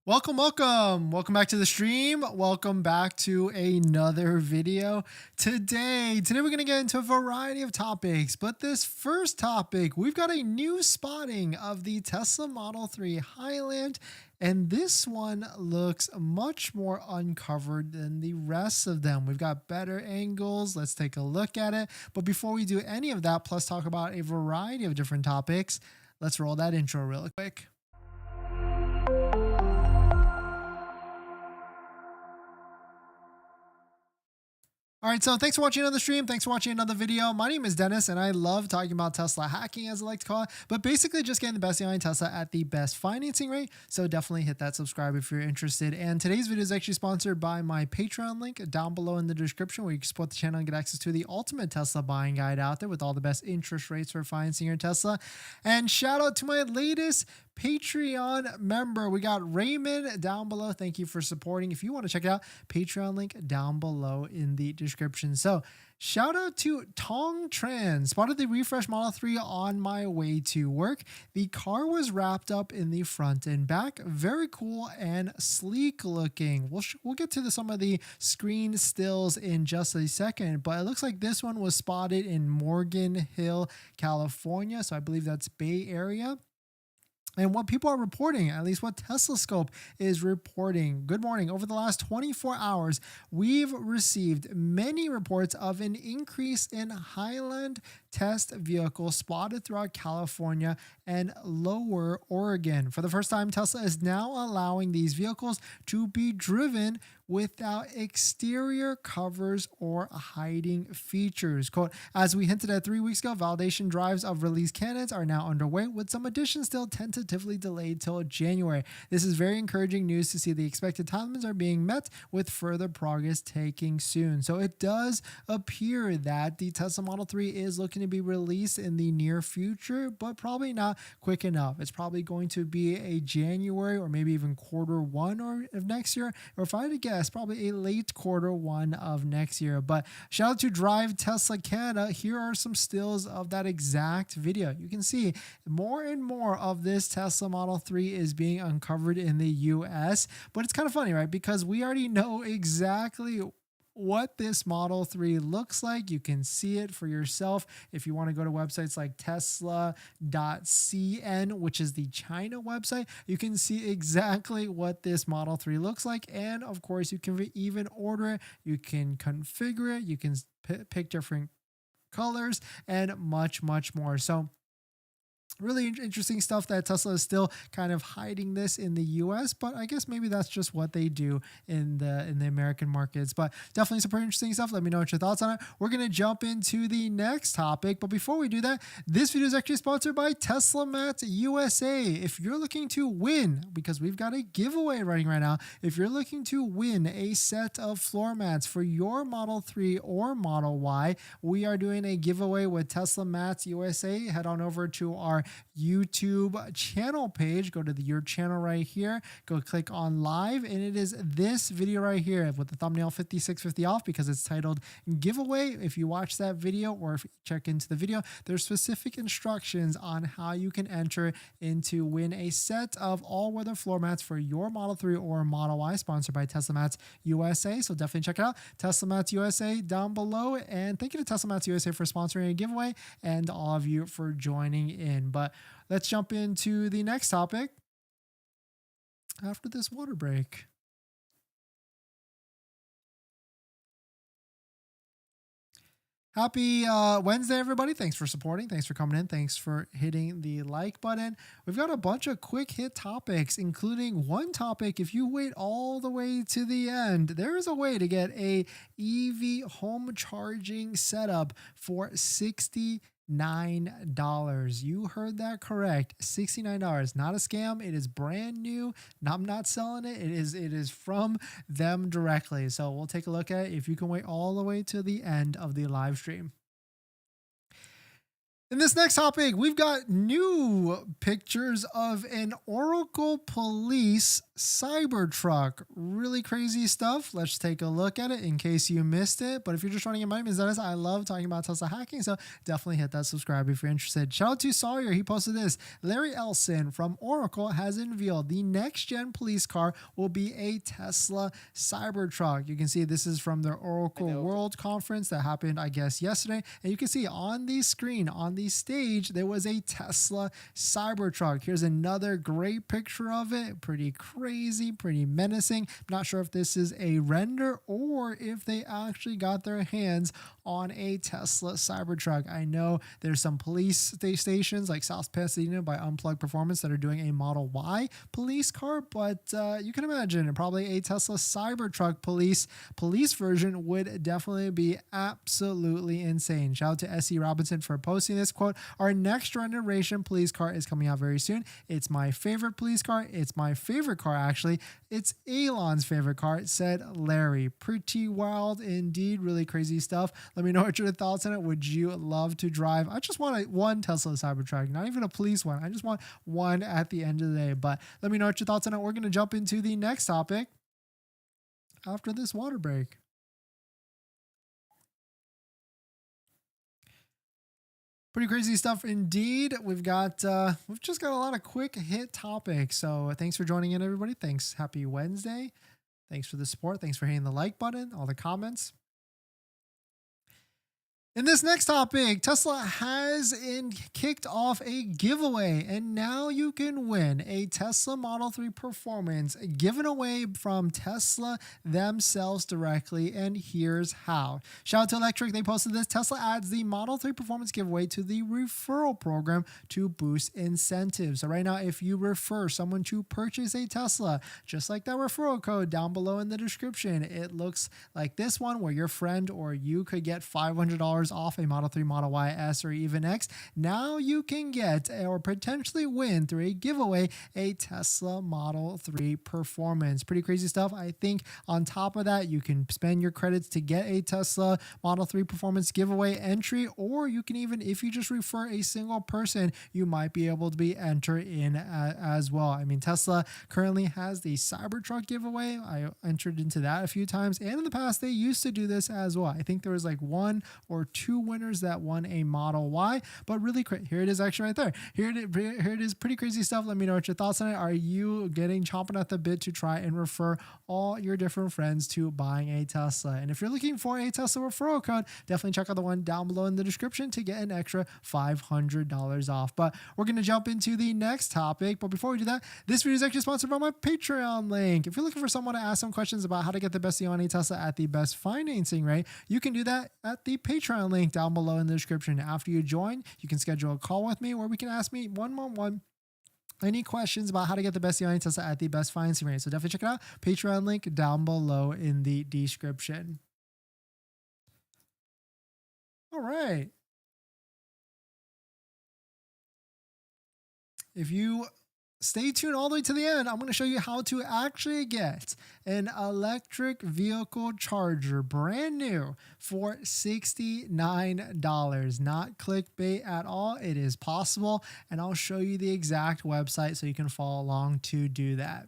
Welcome back to the stream. Welcome back to another video. Today we're going to get into a variety of topics, but this first topic, we've got a new spotting of the Tesla Model 3 Highland, and this one looks much more uncovered than the rest of them. We've got better angles. Let's take a look at it. But before we do any of that, plus talk about a variety of different topics, let's roll that intro real quick. All right, so thanks for watching another stream. Thanks for watching another video. My name is Dennis, and I love talking about Tesla hacking, as I like to call it, but basically just getting the best behind Tesla at the best financing rate. So definitely hit that subscribe if you're interested. And today's video is actually sponsored by my Patreon link down below in the description, where you can support the channel and get access to the ultimate Tesla buying guide out there with all the best interest rates for financing your Tesla. And shout out to my latest Patreon member. We got Raymond down below. Thank you for supporting. If you want to check it out, Patreon link down below in the description. So shout out to Tong Tran. Spotted the refresh Model 3 on my way to work. The car was wrapped up in the front and back. Very cool and sleek looking. We'll get to some of the screen stills in just a second, but it looks like this one was spotted in Morgan Hill, California. So I believe that's Bay Area. And what people are reporting, at least what TeslaScope is reporting. Good morning. Over the last 24 hours, we've received many reports of an increase in Highland test vehicles spotted throughout California and Lower Oregon. For the first time, Tesla is now allowing these vehicles to be driven without exterior covers or hiding features. Quote, as we hinted at 3 weeks ago, validation drives of release candidates are now underway, with some additions still tentatively delayed till January. This is very encouraging news to see the expected timelines are being met, with further progress taking soon. So it does appear that the Tesla Model 3 is looking to be released in the near future, but probably not quick enough. It's probably going to be a January or maybe even Q1 of next year, or if I had to guess, probably a late Q1 of next year. But shout out to Drive Tesla Canada. Here are some stills of that exact video. You can see more and more of this Tesla Model 3 is being uncovered in the US, but it's kind of funny, right? Because we already know exactly what this Model 3 looks like. You can see it for yourself if you want to go to websites like tesla.cn, which is the China website. You can see exactly what this Model 3 looks like, and of course you can even order it, you can configure it, you can pick different colors, and much more. So really interesting stuff that Tesla is still kind of hiding this in the US, but I guess maybe that's just what they do in the American markets. But definitely some pretty interesting stuff. Let me know what your thoughts on it. We're going to jump into the next topic, but before we do that, this video is actually sponsored by Tesla Mats USA. If you're looking to win, because we've got a giveaway running right now, if you're looking to win a set of floor mats for your Model 3 or Model Y, we are doing a giveaway with Tesla Mats USA. Head on over to our YouTube channel page, go to your channel right here, go click on live, and it is this video right here with the thumbnail 5650 off because it's titled giveaway. If you watch that video or if you check into the video, there's specific instructions on how you can enter into win a set of all-weather floor mats for your Model 3 or Model Y, sponsored by Tesla Mats USA. So definitely check it out, Tesla Mats USA down below. And thank you to Tesla Mats USA for sponsoring a giveaway and all of you for joining in. But let's jump into the next topic after this water break. Happy Wednesday, everybody. Thanks for supporting. Thanks for coming in. Thanks for hitting the like button. We've got a bunch of quick hit topics, including one topic. If you wait all the way to the end, there is a way to get a EV home charging setup for $69. You heard that correct. $69. Not a scam. It is brand new. I'm not selling it. It is from them directly. So we'll take a look at it if you can wait all the way to the end of the live stream. In this next topic, we've got new pictures of an Oracle Police Cybertruck. Really crazy stuff. Let's take a look at it in case you missed it. But if you're just running in, my name is Dennis. I love talking about Tesla hacking, so definitely hit that subscribe if you're interested. Shout out to Sawyer. He posted this. Larry Ellison from Oracle has unveiled the next gen police car will be a Tesla Cybertruck. You can see this is from the Oracle World Conference that happened, I guess, yesterday. And you can see on the screen, on the stage, there was a Tesla Cybertruck. Here's another great picture of it. Pretty crazy, pretty menacing. I'm not sure if this is a render or if they actually got their hands on a Tesla Cybertruck. I know there's some police stations like South Pasadena by Unplugged Performance that are doing a Model Y police car, but you can imagine probably a Tesla Cybertruck police version would definitely be absolutely insane. Shout out to S.E. Robinson for posting this quote. Our next generation police car is coming out very soon. It's my favorite police car. It's my favorite car, actually. It's Elon's favorite car, said Larry. Pretty wild indeed. Really crazy stuff. Let me know what your thoughts on it. Would you love to drive? I just want one Tesla Cybertruck, not even a police one. I just want one at the end of the day. But let me know what your thoughts on it. We're going to jump into the next topic after this water break. Pretty crazy stuff indeed. We've just got a lot of quick hit topics. So thanks for joining in, everybody. Thanks. Happy Wednesday. Thanks for the support. Thanks for hitting the like button, all the comments. In this next topic, Tesla has kicked off a giveaway, and now you can win a Tesla Model 3 Performance given away from Tesla themselves directly, and here's how. Shout out to Electric. They posted this. Tesla adds the Model 3 Performance giveaway to the referral program to boost incentives. So right now, if you refer someone to purchase a Tesla, just like that referral code down below in the description, it looks like this one where your friend or you could get $500 off a Model 3, Model Y, S, or even X. Now you can get or potentially win through a giveaway a Tesla Model 3 Performance. Pretty crazy stuff. I think on top of that, you can spend your credits to get a Tesla Model 3 Performance giveaway entry, or you can even, if you just refer a single person, you might be able to be entered in as well. I mean, Tesla currently has the Cybertruck giveaway. I entered into that a few times, and in the past, they used to do this as well. I think there was like 1 or 2 winners that won a Model Y, but really quick, here it is actually right there. Here it is. Pretty crazy stuff. Let me know what your thoughts on it. Are you chomping at the bit to try and refer all your different friends to buying a Tesla? And if you're looking for a Tesla referral code, definitely check out the one down below in the description to get an extra $500 off. But we're going to jump into the next topic. But before we do that, this video is actually sponsored by my Patreon link. If you're looking for someone to ask some questions about how to get the best deal on a Tesla at the best financing rate, you can do that at the Patreon link down below in the description. After you join, you can schedule a call with me where we can ask me one-on-one any questions about how to get the best deal on a Tesla at the best financing rate. So definitely check it out. Patreon link down below in the description. All right. If you stay tuned all the way to the end, I'm going to show you how to actually get an electric vehicle charger brand new for $69. Not clickbait at all. It is possible, and I'll show you the exact website so you can follow along to do that.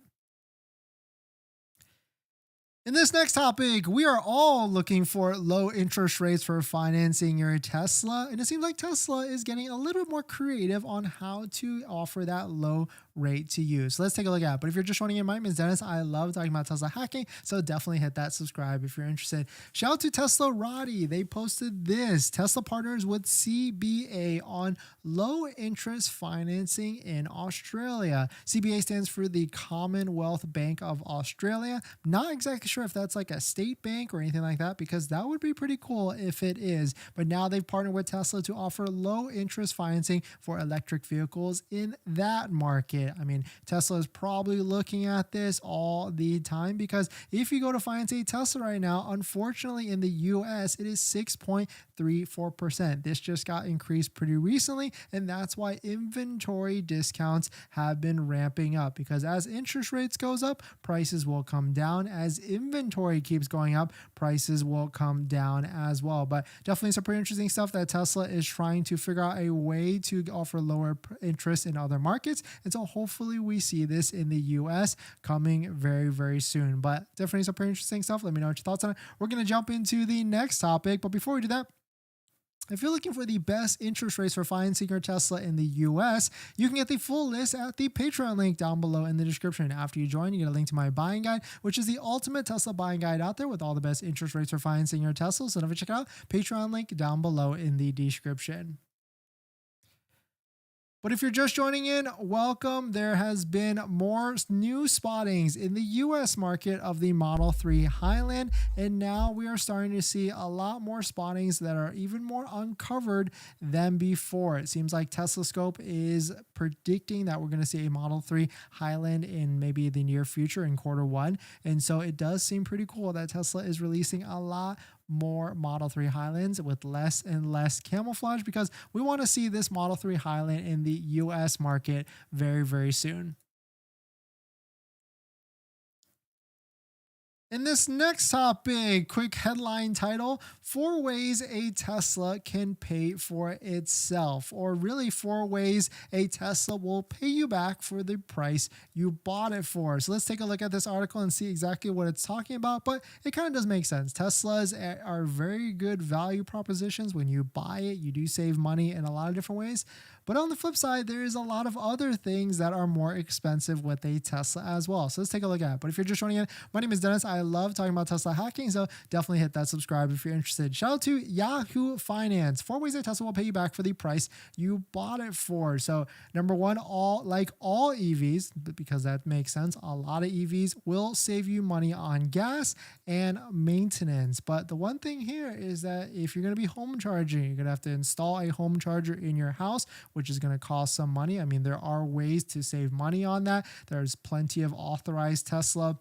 In this next topic, we are all looking for low interest rates for financing your Tesla, and it seems like Tesla is getting a little bit more creative on how to offer that low rate to you. So let's take a look at it. But if you're just joining in, my name is Dennis. I love talking about Tesla hacking, so definitely hit that subscribe if you're interested. Shout out to Tesla Roddy. They posted this. Tesla partners with CBA on low interest financing in Australia. CBA stands for the Commonwealth Bank of Australia. Not exactly sure if that's like a state bank or anything like that, because that would be pretty cool if it is. But now they've partnered with Tesla to offer low interest financing for electric vehicles in that market. I mean, Tesla is probably looking at this all the time, because if you go to finance a Tesla right now, unfortunately in the US, it is 6.34%. This just got increased pretty recently, and that's why inventory discounts have been ramping up, because as interest rates goes up, prices will come down. As inventory keeps going up, prices will come down as well. But definitely some pretty interesting stuff that Tesla is trying to figure out a way to offer lower interest in other markets. And so hopefully we see this in the US coming very, very soon. But definitely some pretty interesting stuff. Let me know what your thoughts on it. We're going to jump into the next topic. But before we do that, if you're looking for the best interest rates for financing your Tesla in the US, you can get the full list at the Patreon link down below in the description. After you join, you get a link to my buying guide, which is the ultimate Tesla buying guide out there with all the best interest rates for financing your Tesla. So never check it out. Patreon link down below in the description. But if you're just joining in, welcome. There has been more new spottings in the US market of the Model 3 Highland, and now we are starting to see a lot more spottings that are even more uncovered than before. It seems like Tesla Scope is predicting that we're going to see a Model 3 Highland in maybe the near future in Q1, and so it does seem pretty cool that Tesla is releasing a lot more Model 3 Highlands with less and less camouflage, because we want to see this Model 3 Highland in the US market very, very soon. In this next topic, quick headline title: 4 ways a Tesla can pay for itself, or really 4 ways a Tesla will pay you back for the price you bought it for. So let's take a look at this article and see exactly what it's talking about, but it kind of does make sense. Teslas are very good value propositions. When you buy it, you do save money in a lot of different ways. But on the flip side, there is a lot of other things that are more expensive with a Tesla as well. So let's take a look at it. But if you're just joining in, my name is Dennis. I love talking about Tesla hacking, so definitely hit that subscribe if you're interested. Shout out to Yahoo Finance. 4 ways that Tesla will pay you back for the price you bought it for. So number one, all EVs, because that makes sense, a lot of EVs will save you money on gas and maintenance. But the one thing here is that if you're going to be home charging, you're going to have to install a home charger in your house, which is going to cost some money. I mean, there are ways to save money on that. There's plenty of authorized Tesla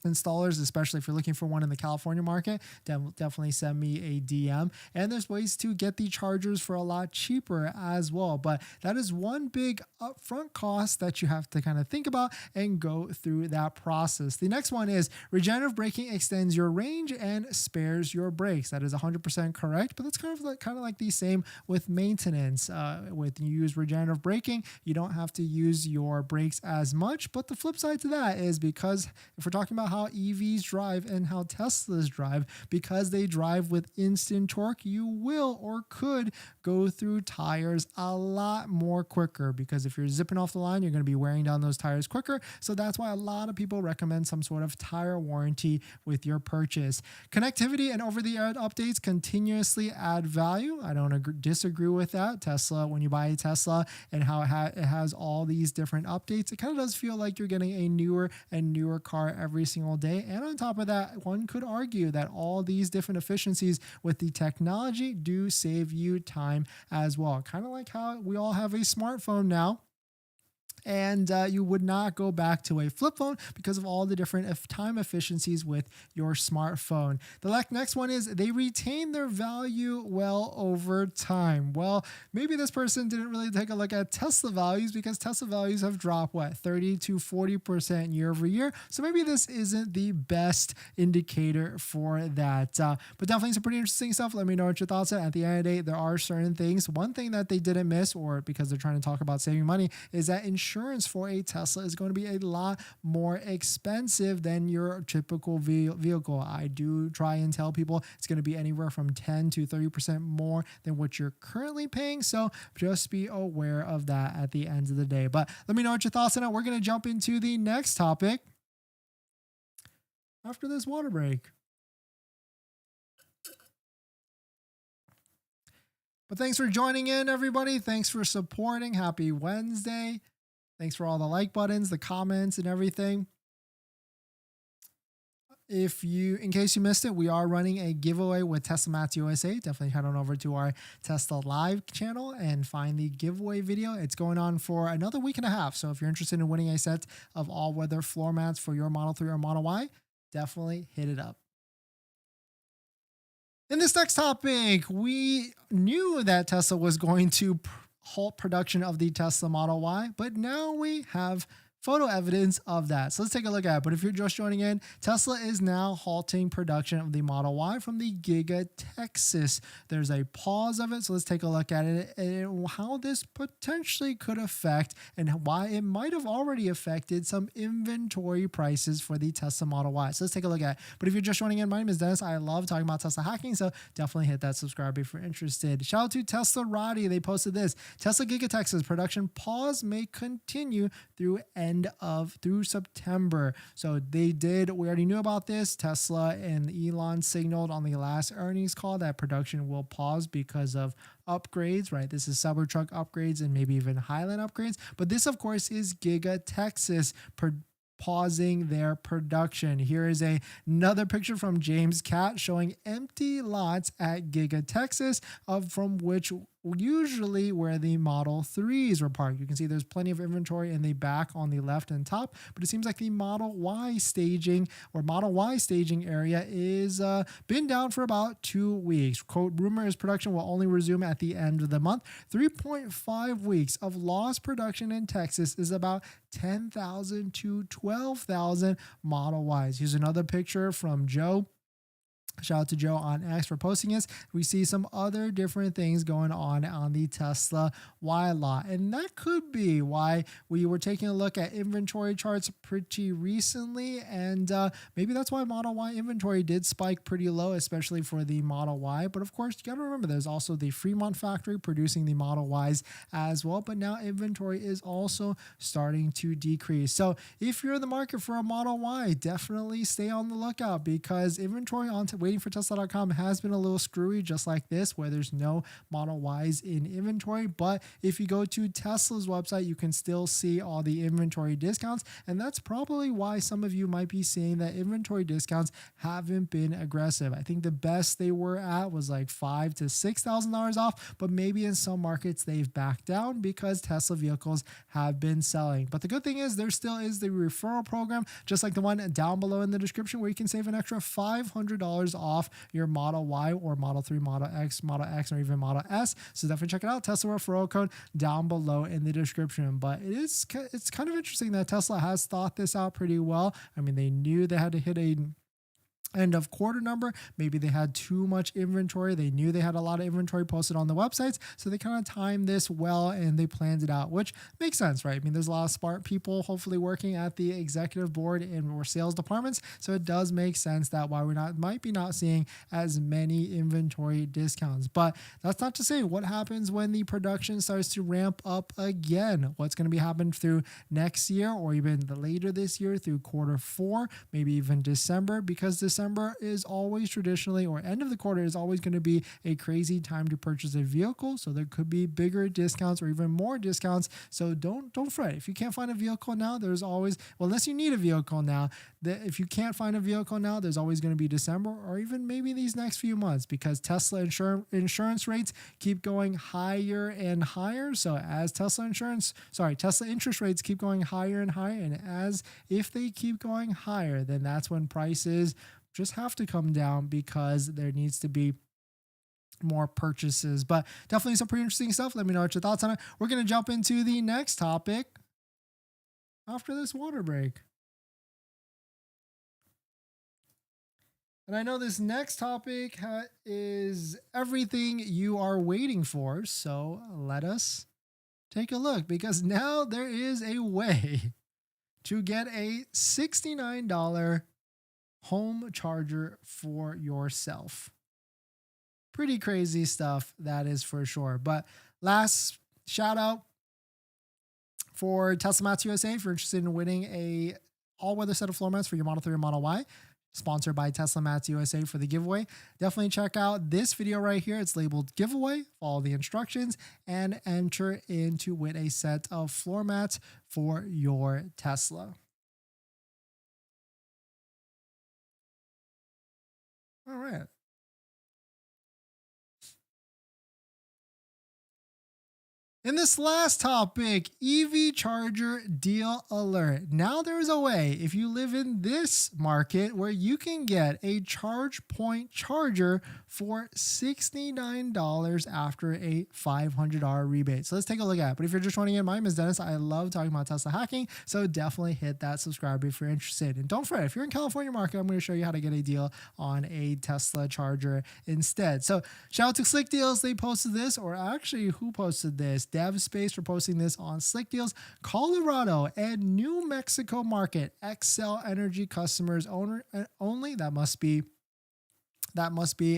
installers, especially if you're looking for one in the California market. Definitely send me a DM. And there's ways to get the chargers for a lot cheaper as well. But that is one big upfront cost that you have to kind of think about and go through that process. The next one is regenerative braking extends your range and spares your brakes. That is 100% correct, but that's kind of like the same with maintenance. With you use regenerative braking, you don't have to use your brakes as much. But the flip side to that is, because if we're talking about how EVs drive and how Teslas drive, because they drive with instant torque, you will or could go through tires a lot more quicker, because if you're zipping off the line, you're going to be wearing down those tires quicker. So that's why a lot of people recommend some sort of tire warranty with your purchase. Connectivity and over-the-air updates continuously add value. I don't disagree with that. Tesla, when you buy a Tesla and how it has all these different updates, it kind of does feel like you're getting a newer and newer car every single day. And on top of that, one could argue that all these different efficiencies with the technology do save you time as well. Kind of like how we all have a smartphone now, and you would not go back to a flip phone because of all the different time efficiencies with your smartphone. The next one is they retain their value well over time. Well, maybe this person didn't really take a look at Tesla values, because Tesla values have dropped, 30 to 40% year over year. So maybe this isn't the best indicator for that. But definitely some pretty interesting stuff. Let me know what your thoughts are. At the end of the day, there are certain things. One thing that they didn't miss, or because they're trying to talk about saving money, is that insurance for a Tesla is going to be a lot more expensive than your typical vehicle. I do try and tell people it's going to be anywhere from 10 to 30% more than what you're currently paying. So just be aware of that at the end of the day. But let me know what your thoughts on it. We're going to jump into the next topic after this water break. But thanks for joining in, everybody. Thanks for supporting. Happy Wednesday. Thanks for all the like buttons, the comments, and everything. In case you missed it, we are running a giveaway with Tesla Mats USA. Definitely head on over to our Tesla Live channel and find the giveaway video. It's going on for another week and a half. So if you're interested in winning a set of all-weather floor mats for your Model 3 or Model Y, definitely hit it up. In this next topic, we knew that Tesla was going to halt production of the Tesla Model Y, but now we have photo evidence of that. So let's take a look at it. But if you're just joining in, Tesla is now halting production of the Model Y from the Giga Texas. There's a pause of it. So let's take a look at it and how this potentially could affect and why it might have already affected some inventory prices for the Tesla Model Y. So let's take a look at it. But if you're just joining in, my name is Dennis. I love talking about Tesla hacking. So definitely hit that subscribe if you're interested. Shout out to Tesla Roddy. They posted this. Tesla Giga Texas production pause may continue through September. So we already knew about this. Tesla and Elon signaled on the last earnings call that production will pause because of upgrades, right? This is Cybertruck upgrades and maybe even Highland upgrades. But this, of course, is Giga Texas pausing their production. Here is another picture from James Catt showing empty lots at Giga Texas, from which usually where the Model 3s were parked. You can see there's plenty of inventory in the back on the left and top, but it seems like the Model Y staging area is been down for about 2 weeks. Quote, rumor is production will only resume at the end of the month. 3.5 weeks of lost production in Texas is about 10,000 to 12,000 Model Ys. Here's another picture from Joe. Shout out to Joe on X for posting this. We see some other different things going on the Tesla Y lot. And that could be why we were taking a look at inventory charts pretty recently. And maybe that's why Model Y inventory did spike pretty low, especially for the Model Y. But of course, you got to remember there's also the Fremont factory producing the Model Ys as well. But now inventory is also starting to decrease. So if you're in the market for a Model Y, definitely stay on the lookout because inventory on waiting for Tesla.com has been a little screwy, just like this, where there's no Model Ys in inventory. But if you go to Tesla's website, you can still see all the inventory discounts. And that's probably why some of you might be seeing that inventory discounts haven't been aggressive. I think the best they were at was like $5,000 to $6,000 off, but maybe in some markets they've backed down because Tesla vehicles have been selling. But the good thing is there still is the referral program, just like the one down below in the description, where you can save an extra $500 off your Model Y or Model 3, Model X, or even Model S. So definitely check it out. Tesla referral code down below in the description. But it's kind of interesting that Tesla has thought this out pretty well. I mean, they knew they had to hit a end of quarter number. Maybe they had too much inventory. They knew they had a lot of inventory posted on the websites. So they kind of timed this well and they planned it out, which makes sense, right? I mean, there's a lot of smart people hopefully working at the executive board or sales departments. So it does make sense that why we're might be not seeing as many inventory discounts. But that's not to say what happens when the production starts to ramp up again. What's going to be happening through next year or even later this year through quarter 4, maybe even December, because December is always traditionally, or end of the quarter is always going to be a crazy time to purchase a vehicle. So there could be bigger discounts or even more discounts. So don't fret. If you can't find a vehicle now, there's always, well, unless you need a vehicle now, if you can't find a vehicle now, there's always going to be December or even maybe these next few months, because Tesla insurance rates keep going higher and higher. So as Tesla interest rates keep going higher and higher, and if they keep going higher, then that's when prices just have to come down because there needs to be more purchases. But definitely some pretty interesting stuff. Let me know what your thoughts on it. We're going to jump into the next topic after this water break. And I know this next topic is everything you are waiting for. So let us take a look, because now there is a way to get a $69 home charger for yourself. Pretty crazy stuff, that is for sure. But last shout out for Tesla Mats USA if you're interested in winning a all-weather set of floor mats for your Model 3 or Model Y. Sponsored by Tesla Mats USA for the giveaway. Definitely check out this video right here. It's labeled giveaway. Follow the instructions and enter in to win a set of floor mats for your Tesla. All right. In this last topic, EV charger deal alert. Now there's a way, if you live in this market, where you can get a charge point charger for $69 after a $500 rebate. So let's take a look at it. But if you're just joining in, my name is Dennis. I love talking about Tesla hacking, so definitely hit that subscribe if you're interested. And don't fret, if you're in California market, I'm going to show you how to get a deal on a Tesla charger instead. So shout out to Slick Deals. They posted this, or actually who posted this? Dev Space for posting this on Slick Deals. Colorado and New Mexico market, Xcel Energy customers only. That must be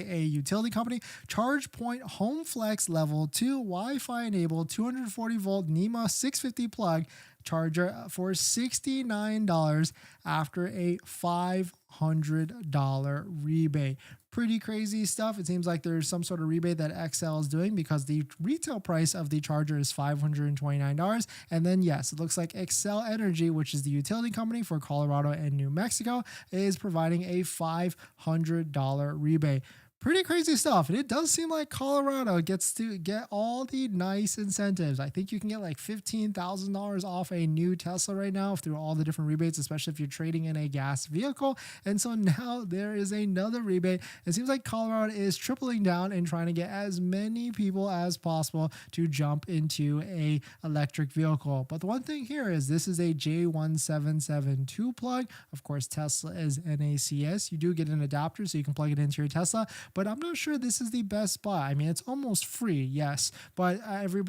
a utility company. Charge point Home Flex level 2 Wi-Fi enabled 240 volt NEMA 650 plug charger for $69 after a $500 rebate. Pretty crazy stuff. It seems like there's some sort of rebate that Xcel is doing because the retail price of the charger is $529. And then, yes, it looks like Xcel Energy, which is the utility company for Colorado and New Mexico, is providing a $500 rebate. Pretty crazy stuff. And it does seem like Colorado gets to get all the nice incentives. I think you can get like $15,000 off a new Tesla right now through all the different rebates, especially if you're trading in a gas vehicle. And so now there is another rebate. It seems like Colorado is tripling down and trying to get as many people as possible to jump into a electric vehicle. But the one thing here is this is a J1772 plug. Of course, Tesla is NACS. You do get an adapter so you can plug it into your Tesla. But I'm not sure this is the best spot. I mean, it's almost free, yes, but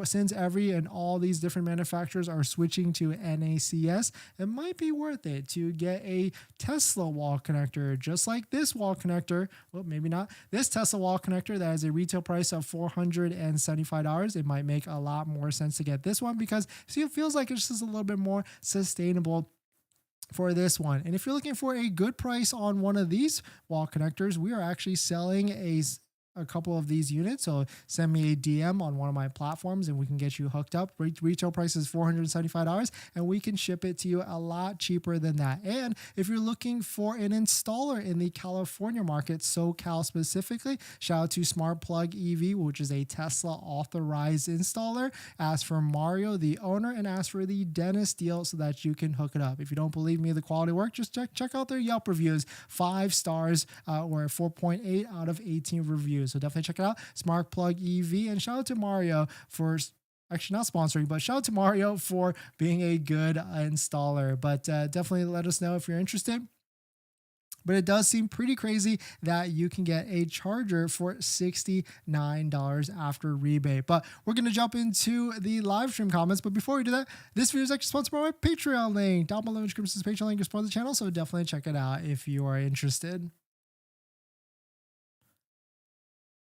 since every and all these different manufacturers are switching to NACS, it might be worth it to get a Tesla wall connector, just like this wall connector. Well, maybe not. This Tesla wall connector that has a retail price of $475. It might make a lot more sense to get this one because it feels like it's just a little bit more sustainable for this one. And if you're looking for a good price on one of these wall connectors, we are actually selling a couple of these units. So send me a DM on one of my platforms and we can get you hooked up. Retail price is $475 and we can ship it to you a lot cheaper than that. And if you're looking for an installer in the California market, SoCal specifically, shout out to Smart Plug EV, which is a Tesla authorized installer. Ask for Mario, the owner, and ask for the Dennis deal so that you can hook it up. If you don't believe me, the quality work, just check out their Yelp reviews. 5 stars or 4.8 out of 18 reviews. So definitely check it out. Smart Plug EV. And shout out to Mario for actually not sponsoring, but shout out to Mario for being a good installer. But definitely let us know if you're interested. But it does seem pretty crazy that you can get a charger for $69 after rebate. But we're going to jump into the live stream comments. But before we do that, this video is actually sponsored by my Patreon link. Down below in the description is Patreon link to support the channel. So definitely check it out if you are interested.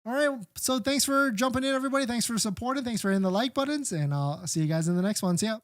All right, so thanks for jumping in, everybody. Thanks for supporting. Thanks for hitting the like buttons, and I'll see you guys in the next one. See ya.